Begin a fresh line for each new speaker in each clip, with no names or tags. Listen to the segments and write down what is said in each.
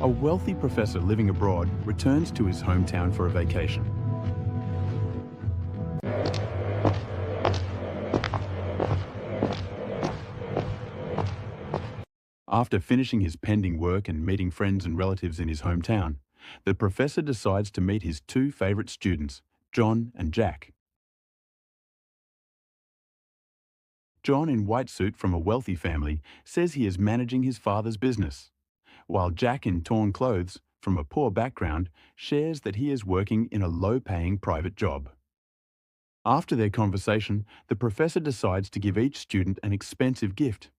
A wealthy professor living abroad returns to his hometown for a vacation. After finishing his pending work and meeting friends and relatives in his hometown, the professor decides to meet his two favourite students, John and Jack. John, in white suit from a wealthy family, says he is managing his father's business, while Jack, in torn clothes from a poor background, shares that he is working in a low-paying private job. After their conversation, the professor decides to give each student an expensive gift,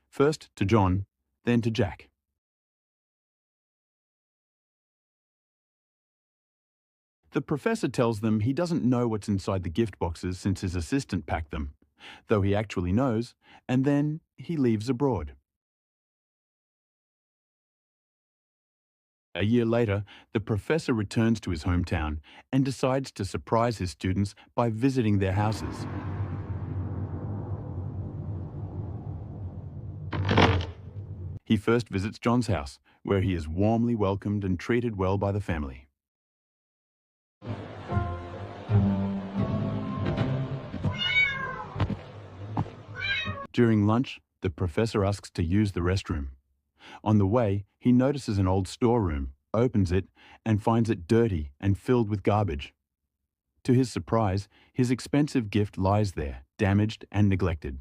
first to John, then to Jack. The professor tells them he doesn't know what's inside the gift boxes since his assistant packed them, though he actually knows, and then he leaves abroad. A year later, the professor returns to his hometown and decides to surprise his students by visiting their houses. He first visits John's house, where he is warmly welcomed and treated well by the family. During lunch, the professor asks to use the restroom. On the way, he notices an old storeroom, opens it, and finds it dirty and filled with garbage. To his surprise, his expensive gift lies there, damaged and neglected.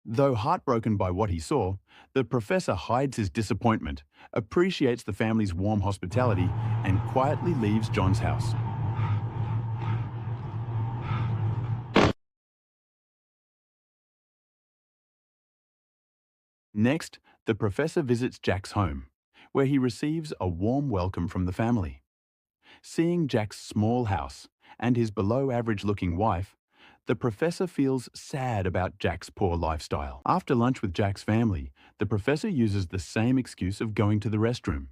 Though heartbroken by what he saw, the professor hides his disappointment, appreciates the family's warm hospitality, and quietly leaves John's house. Next, the professor visits Jack's home, where he receives a warm welcome from the family. Seeing Jack's small house and his below-average-looking wife, the professor feels sad about Jack's poor lifestyle. After lunch with Jack's family, the professor uses the same excuse of going to the restroom.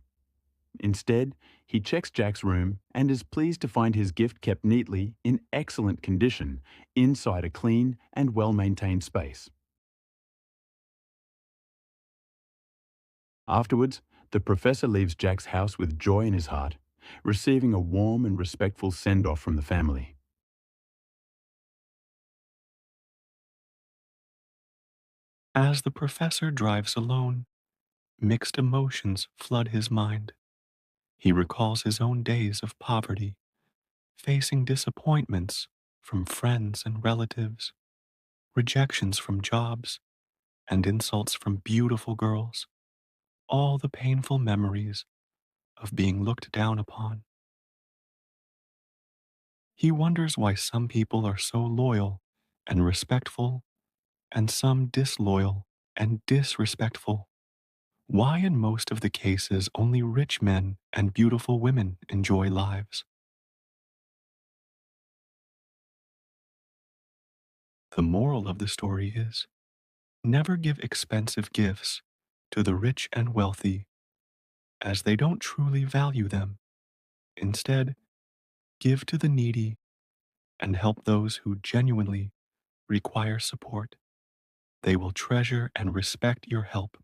Instead, he checks Jack's room and is pleased to find his gift kept neatly, in excellent condition, inside a clean and well-maintained space. Afterwards, the professor leaves Jack's house with joy in his heart, receiving a warm and respectful send-off from the family.
As the professor drives alone, mixed emotions flood his mind. He recalls his own days of poverty, facing disappointments from friends and relatives, rejections from jobs, and insults from beautiful girls, all the painful memories of being looked down upon. He wonders why some people are so loyal and respectful and some disloyal and disrespectful. Why, in most of the cases, only rich men and beautiful women enjoy lives? The moral of the story is never give expensive gifts to the rich and wealthy, as they don't truly value them. Instead, give to the needy and help those who genuinely require support. They will treasure and respect your help